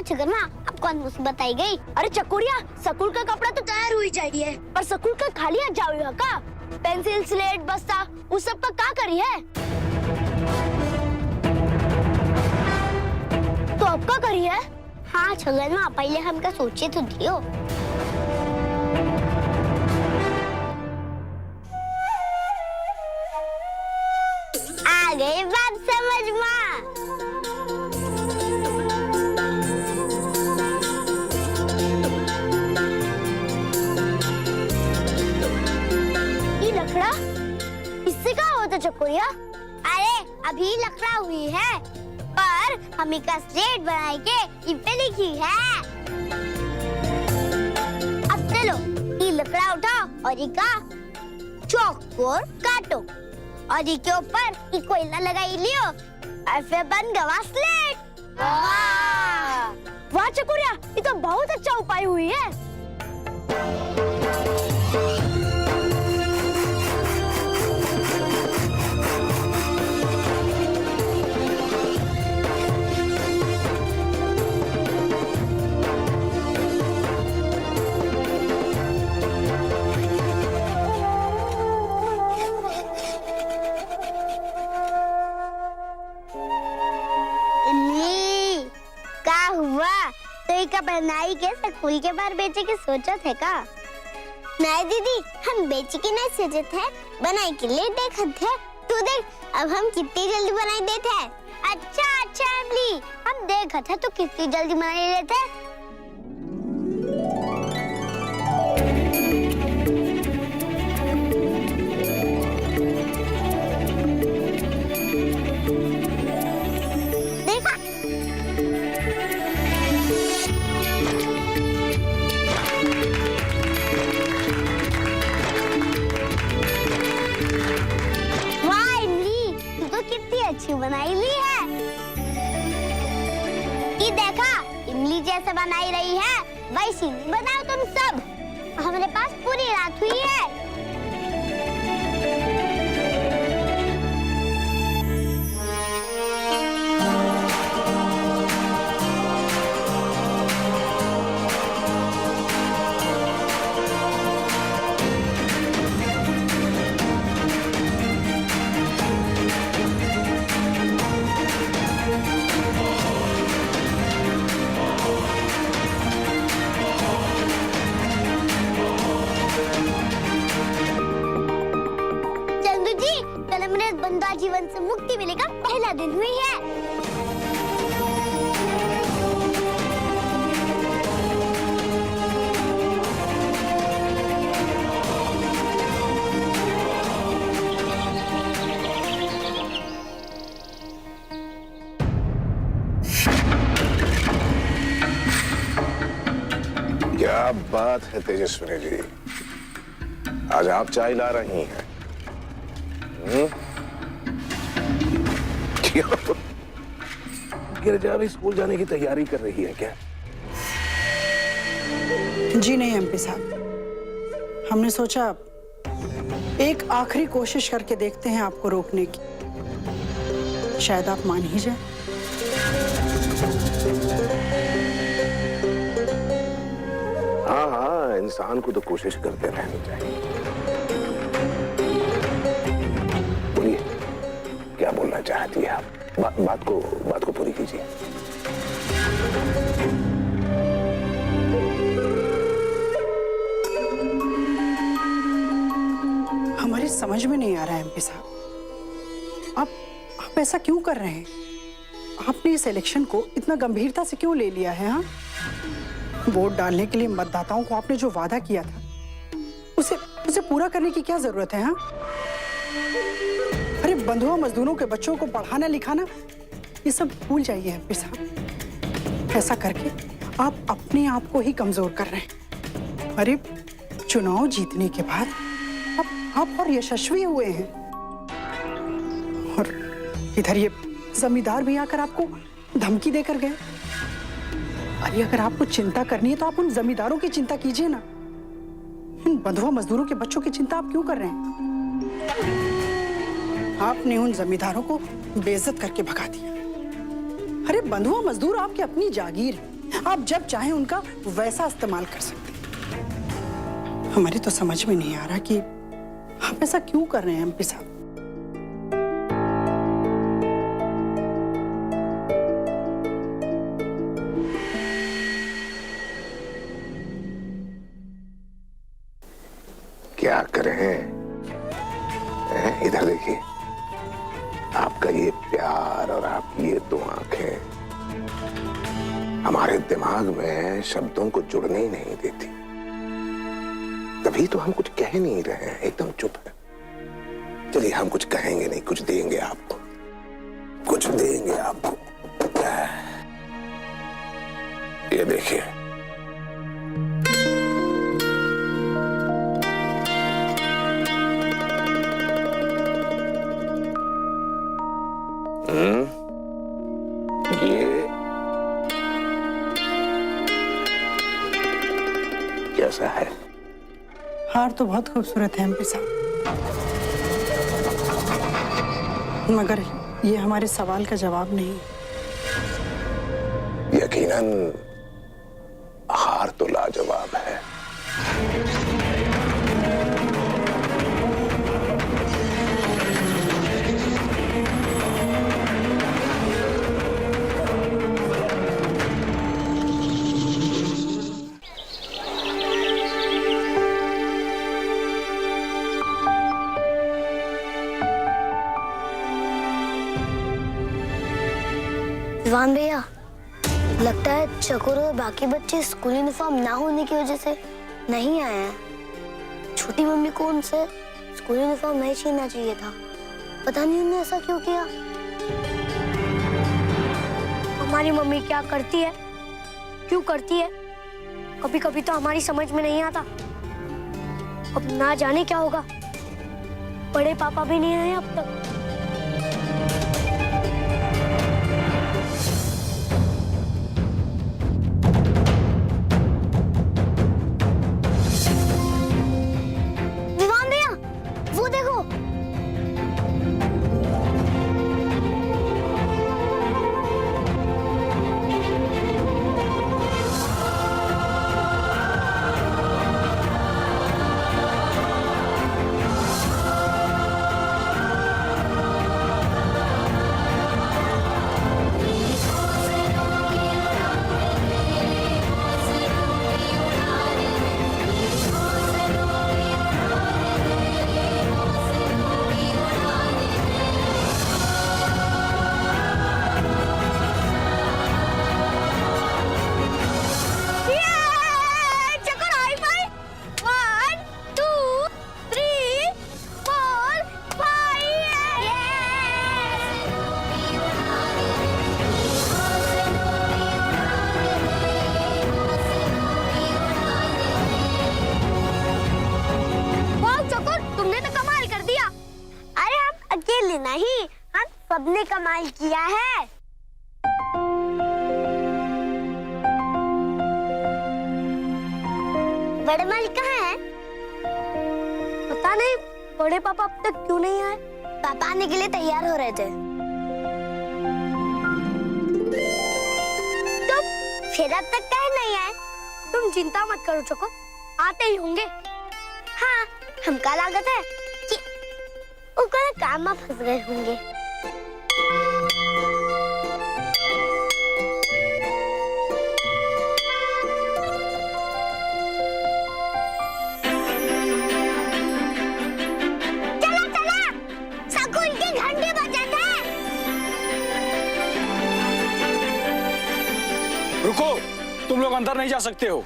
छगन माँ, अब कौन मुसीबत आई गई? अरे चकोरिया, स्कूल का कपड़ा तो तैयार हुई चाहिए, पर स्कूल का खाली हाथ जाओ का? पेंसिल, स्लेट, बस्ता, उस सब का क्या करी है? तो अब क्या करी है? हाँ छगन माँ, पहले हम क्या सोचे तो दियो। आ गई बात समझ माँ। ये लकड़ा इससे क्या होता चकोरिया? अरे अभी लकड़ा हुई है, पर हम इसका स्लेट बनाई के इन पे लिखी है। अब चलो ये लकड़ा उठाओ और इसका चौक को काटो और इसके ऊपर ये कोयला लगाई लियो और फिर बन गया स्लेट। वाह चकोरिया, ये तो बहुत अच्छा उपाय हुई है। का बनाई के स्कूल के बाहर बेचे के सोचा थे का? नहीं दीदी, हम बेचे के नहीं सोचे थे, बनाई के लिए देखा थे। तू देख अब हम कितनी जल्दी बनाई देते हैं। अच्छा अच्छा एमली, हम देखा था तो कितनी जल्दी बनाई लेते। अच्छी बनाई ली है। ये देखा, इमली जैसे बनाई रही है वैसी बनाओ तुम सब। हमारे पास पूरी रात हुई है। बंदा जीवन से मुक्ति मिलेगा पहला दिन हुई है। क्या बात है तेजस्विनी जी, आज आप चाय ला रही हैं? गिरजा भी स्कूल जाने की तैयारी कर रही है क्या? जी नहीं एमपी साहब, हमने सोचा एक आखिरी कोशिश करके देखते हैं आपको रोकने की, शायद आप मान ही जाए। हाँ हाँ, इंसान को तो कोशिश करते रहनी चाहिए। बोलिए, क्या बोलना चाहती है आप? बात को पूरी कीजिए। हमारी समझ में नहीं आ रहा है एमपी साहब, आप ऐसा क्यों कर रहे हैं? आपने इस इलेक्शन को इतना गंभीरता से क्यों ले लिया है? हाँ, वोट डालने के लिए मतदाताओं को आपने जो वादा किया था उसे पूरा करने की क्या जरूरत है? हाँ, अरे बंधुआ मजदूरों के बच्चों को पढ़ाना लिखाना ये सब भूल जाइए एमपी साहब। ऐसा करके आप अपने आप को ही कमजोर कर रहे हैं। अरे चुनाव जीतने के बाद आप और यशस्वी हुए हैं, और इधर ये जमींदार भी आकर आपको धमकी देकर गए। अरे अगर आपको चिंता करनी है तो आप उन जमींदारों की चिंता कीजिए ना, इन बंधुआ मजदूरों के बच्चों की चिंता आप क्यों कर रहे हैं? आपने उन जमींदारों को बेइज्जत करके भगा दिया। अरे बंधुआ मजदूर आपकी अपनी जागीर, आप जब चाहें उनका वैसा इस्तेमाल कर सकते हैं। हमारी तो समझ में नहीं आ रहा कि आप ऐसा क्यों कर रहे हैं एमपी साहब। क्या करें? इधर देखिए, आपका ये प्यार और आपकी ये दो आंखें हमारे दिमाग में शब्दों को जुड़ने ही नहीं देती। तभी तो हम कुछ कह नहीं रहे हैं, एकदम चुप है। चलिए, हम कुछ कहेंगे नहीं, कुछ देंगे आपको, कुछ देंगे आपको। ये देखिए, ये कैसा है? हार तो बहुत खूबसूरत है एमपी साहब, मगर ये हमारे सवाल का जवाब नहीं। यकीनन हार तो लाजवाब है। विवान भैया, लगता है चकोर और बाकी बच्चे स्कूल यूनिफॉर्म ना होने की वजह से नहीं आए हैं। छोटी मम्मी को उनसे स्कूल यूनिफॉर्म नहीं छीनना चाहिए था। पता नहीं उन्होंने ऐसा क्यों किया। हमारी मम्मी क्या करती है, क्यों करती है, कभी कभी तो हमारी समझ में नहीं आता। अब ना जाने क्या होगा। बड़े पापा भी नहीं आए अब तक। नहीं, हम सबने कमाल किया है। बड़े मालिक कहाँ हैं? पता नहीं, बड़े पापा अब तक क्यों नहीं आए? पापा आने के लिए तैयार हो रहे थे। तुम फिर अब तक कहीं नहीं आए? तुम चिंता मत करो चको, आते ही होंगे। हाँ, हमका लागत है कि ऊपर काम में फंस गए होंगे। चला चला, स्कूल की घंटी बजा थे। रुको, तुम लोग अंदर नहीं जा सकते हो।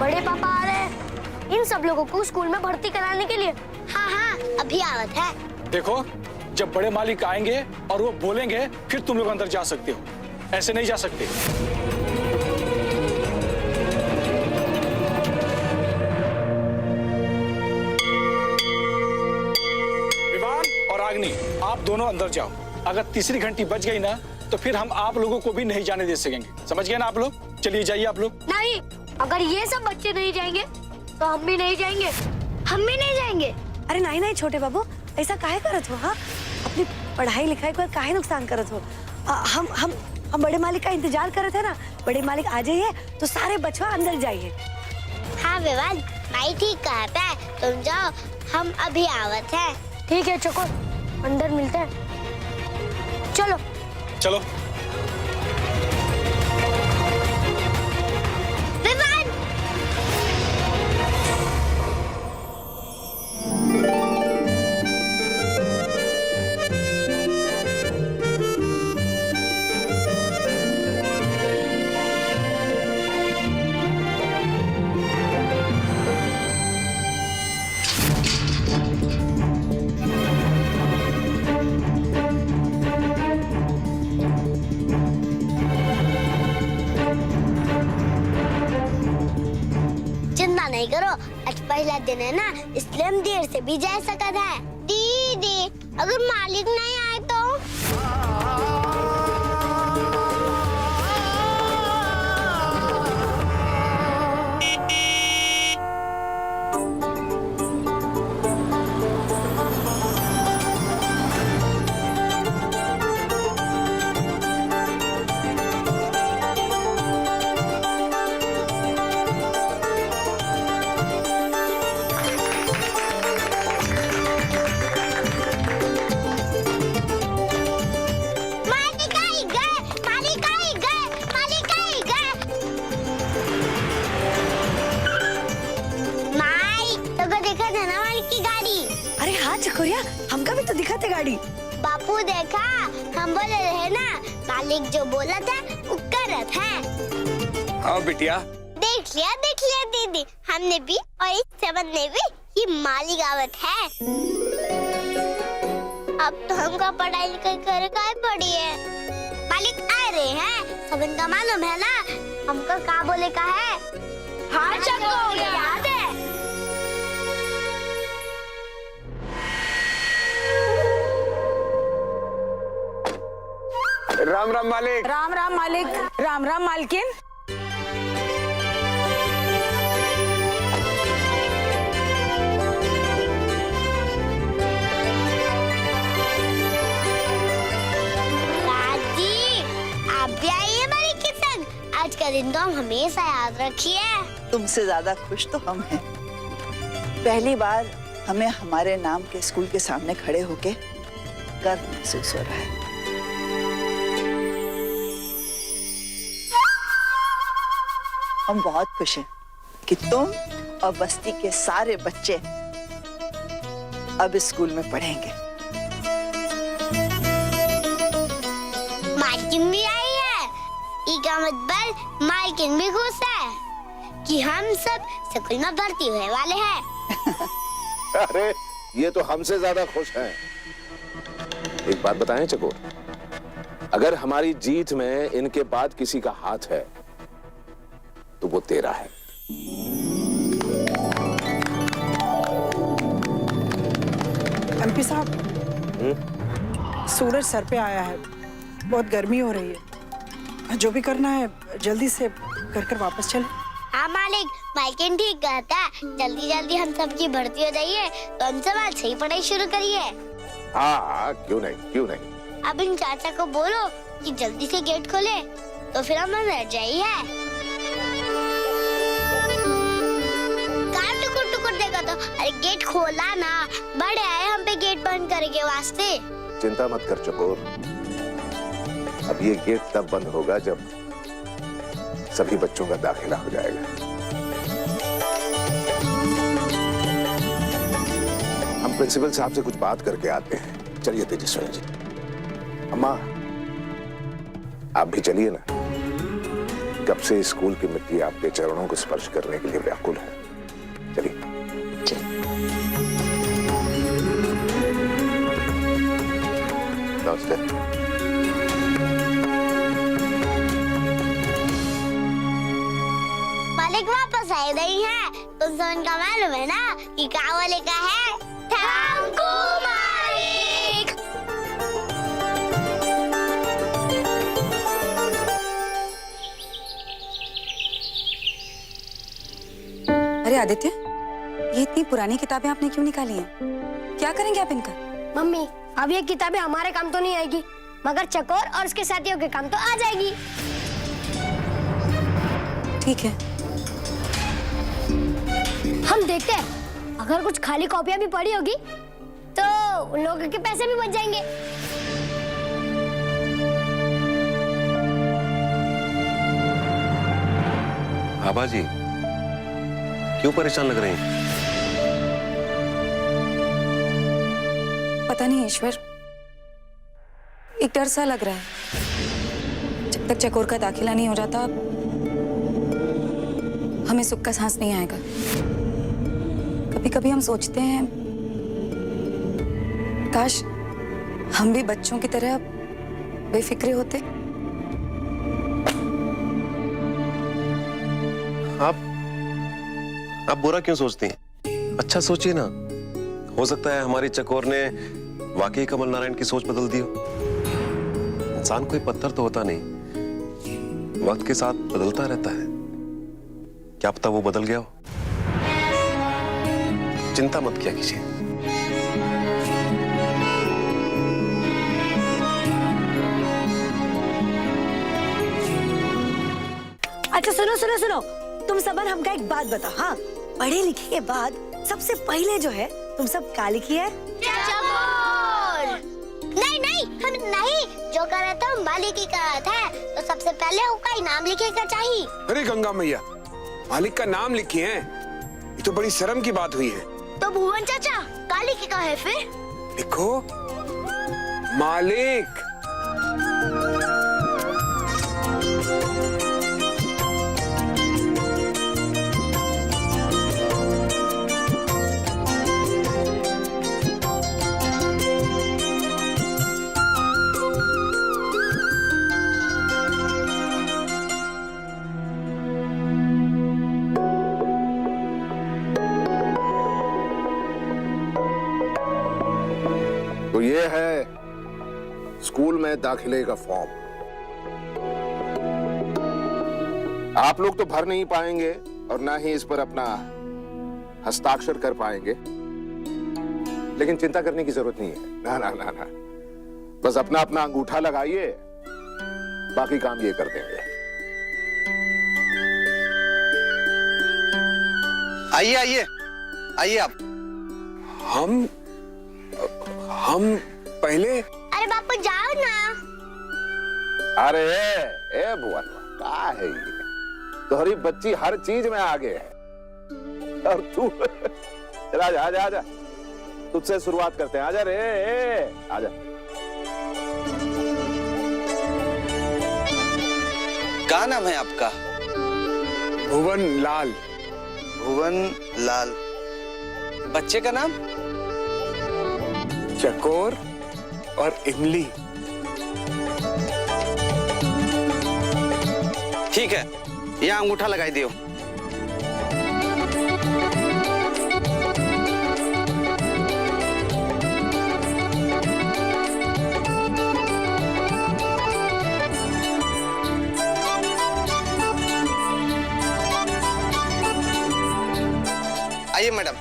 बड़े पापा आ रहे हैं इन सब लोगों को स्कूल में भर्ती कराने के लिए। हाँ हाँ, अभी आवत है। देखो, जब बड़े मालिक आएंगे और वो बोलेंगे फिर तुम लोग अंदर जा सकते हो, ऐसे नहीं जा सकते। विवान और आग्नि, आप दोनों अंदर जाओ। अगर तीसरी घंटी बज गई ना तो फिर हम आप लोगों को भी नहीं जाने दे सकेंगे। समझ गए ना आप लोग? चलिए जाइए आप लोग। नहीं, अगर ये सब बच्चे नहीं जाएंगे तो हम भी नहीं जाएंगे, हम भी नहीं जाएंगे। अरे नहीं नहीं छोटे बाबू, ऐसा काहे करत हो? हाँ, अपनी पढ़ाई लिखाई को काहे नुकसान करत हो? हम बड़े मालिक का इंतजार करत है ना। बड़े मालिक आ जाइए तो सारे बच्चों अंदर जाइए। हाँ विवान, भाई ठीक कहता है, तुम जाओ, हम अभी आवत है। ठीक है चकोर, अंदर मिलते हैं। चलो चलो। विवान, चिंता नहीं करो, आज पहला दिन है ना, इसलिए हम देर से भी जा सकते हैं। दीदी, अगर मालिक नहीं आए तो? मालिक आई गए, मालिक आई गए, मालिक आई गए। माई, तो को देखा था ना मालिक की गाड़ी? अरे हाँ चकोरिया, हमका भी तो दिखाते गाड़ी। बापू देखा, हम बोले रहे ना, मालिक जो बोला था वो करत है। हाँ बिटिया। देख लिया दीदी, हमने भी और इस सबन ने भी, ये मालिक आवत है। अब तो हमका पढ़ाई लिखाई करे का पड़ी है। मालिक आ रहे हैं, सबन का मालूम है ना, हमका का बोले का है। हाँ चको, याद है। राम राम मालिक। राम राम मालिक, राम राम मालकिन। दादी, आप भी आइए मालिक के संग। आज का दिन तो हम हमेशा याद रखिए। तुमसे ज्यादा खुश तो हम हैं। पहली बार हमें हमारे नाम के स्कूल के सामने खड़े होके गर्व महसूस हो रहा है। हम बहुत खुश हैं कि तुम और बस्ती के सारे बच्चे अब इस स्कूल में पढ़ेंगे। मालकिन भी आई है। इसका मतलब मालकिन भी खुश है कि हम सब स्कूल में भर्ती होने वाले हैं। अरे ये तो हमसे ज्यादा खुश हैं। एक बात बताएं चकोर, अगर हमारी जीत में इनके बाद किसी का हाथ है तो वो तेरा है। एमपी साहब, सूरज सर पे आया है, बहुत गर्मी हो रही है, जो भी करना है जल्दी से कर वापस चले। हाँ मालिक, मालकिन ठीक कहता है, जल्दी जल्दी हम सबकी भर्ती हो जाइए तो हम सब आज सही पढ़ाई शुरू करिए। हाँ, क्यों नहीं। अब इन चाचा को बोलो कि जल्दी से गेट खोले, तो फिर हम अंदर जाइए। कहाँ टुकुर टुकुर देखा तो, अरे गेट खोला ना, बड़े आए हम पे गेट बंद करके वास्ते। चिंता मत कर चकोर, अब ये गेट तब बंद होगा जब सभी बच्चों का दाखिला हो जाएगा। हम प्रिंसिपल साहब से कुछ बात करके आते हैं। चलिए तेजस्वी जी। अम्मा, आप भी चलिए ना, कब से स्कूल की मिट्टी आपके चरणों को स्पर्श करने के लिए व्याकुल है। चलिए। नमस्ते। मालिक वापस आए नहीं है, तुम सब का मालूम है ना कि क्या वाले का है। थैंक यू मालिक। अरे आदित्य, ये इतनी पुरानी किताबें आपने क्यों निकाली हैं? क्या करेंगे आप इनका? मम्मी, अब ये किताबें हमारे काम तो नहीं आएगी, मगर चकोर और उसके साथियों के काम तो आ जाएगी। ठीक है। हम देखते हैं, अगर कुछ खाली कॉपियां भी पड़ी होगी तो उन लोगों के पैसे भी बच जाएंगे। आभा जी, क्यों परेशान लग रही हैं? पता नहीं ईश्वर, एक डर सा लग रहा है। जब तक चकोर का दाखिला नहीं हो जाता हमें सुख का सांस नहीं आएगा। कभी कभी हम सोचते हैं काश हम भी बच्चों की तरह बेफिक्रे होते। आप बुरा क्यों सोचती हैं? अच्छा सोचिए ना, हो सकता है हमारी चकोर ने वाकई कमल नारायण की सोच बदल दी हो। इंसान कोई पत्थर तो होता नहीं, वक्त के साथ बदलता रहता है। क्या पता वो बदल गया हो। चिंता मत किया कीजिए। अच्छा सुनो सुनो सुनो, तुम सबन हमका एक बात बताओ। हाँ, पढ़े लिखे के बाद सबसे पहले जो है तुम सब का लिखी है? नहीं नहीं, हम नहीं, जो कर रहे थे हम मालिक की कर रहे थे, तो सबसे पहले उसका इनाम लिखेगा चाहिए। अरे गंगा मैया, मालिक का नाम लिखी है, ये तो बड़ी शर्म की बात हुई है। तो भुवन चाचा का लिखेगा है फिर? लिखो मालिक। तो ये है स्कूल में दाखिले का फॉर्म। आप लोग तो भर नहीं पाएंगे और ना ही इस पर अपना हस्ताक्षर कर पाएंगे, लेकिन चिंता करने की जरूरत नहीं है। ना ना ना ना, बस अपना अपना अंगूठा लगाइए, बाकी काम ये कर देंगे। आइए आइए आइए आप। हम पहले। अरे बापू जाओ ना। अरे ए भुवन, क्या है ये? तुम्हारी बच्ची हर चीज में आगे है और तू चला आजा आजा आजा, तुझसे शुरुआत करते हैं। आजा रे, आजा। क्या नाम है आपका? भुवन लाल। भुवन लाल। बच्चे का नाम? चकोर और इमली। ठीक है, यहाँ अंगूठा लगाई दियो। आइए मैडम।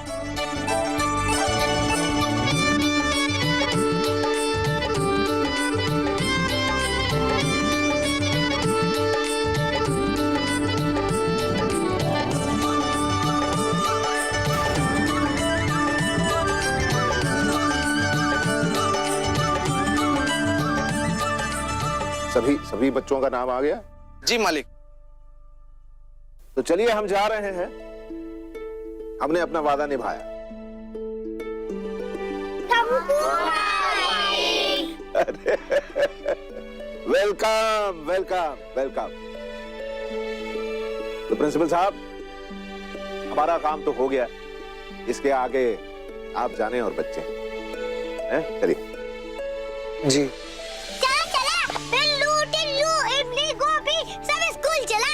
सभी बच्चों का नाम आ गया? जी मालिक। तो चलिए हम जा रहे हैं, हमने अपना वादा निभाया। Welcome welcome welcome. तो प्रिंसिपल साहब, हमारा काम तो हो गया, इसके आगे आप जाने और बच्चे हैं, चलिए। जी। चला चला, बिल्लू टिल्लू इमली गोभी सब स्कूल चला।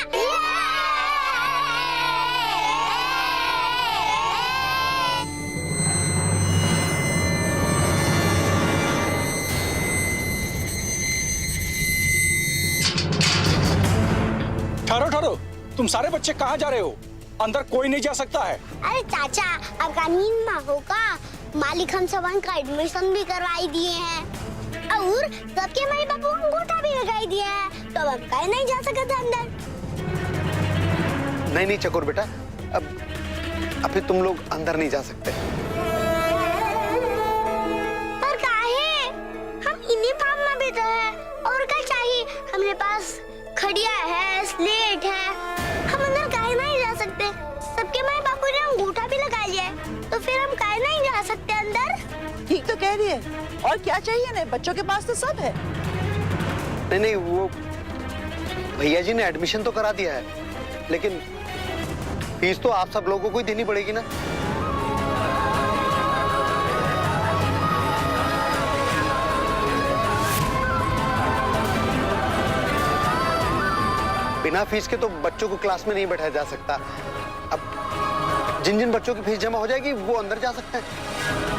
ठहरो ठहरो, तुम सारे बच्चे कहाँ जा रहे हो? अंदर कोई नहीं जा सकता है। अरे चाचा, आपका नींद में होगा। मालिक हम सबन का एडमिशन भी करवाई दिए हैं और सबके माई बापू अंगूठा भी लगाई दिया है, तो अब हम कहीं नहीं जा सकते अंदर। नहीं चकोर बेटा, अब फिर तुम लोग अंदर नहीं जा सकते। पर काहे? हम इन्हीं फार्म में भी तो है, और क्या चाहिए? हमारे पास खड़िया है, स्लेट है, हम अंदर काहे नहीं जा सकते? सबके माई बापू ने अंगूठा भी लगा लिया है, तो फिर हम काहे नहीं जा सकते अंदर? ठीक तो कह रही है, और क्या चाहिए ना, बच्चों के पास तो सब है। नहीं वो भैया जी ने एडमिशन तो करा दिया है, लेकिन फीस तो आप सब लोगों को ही देनी पड़ेगी ना। बिना फीस के तो बच्चों को क्लास में नहीं बैठाया जा सकता। अब जिन जिन बच्चों की फीस जमा हो जाएगी वो अंदर जा सकते हैं।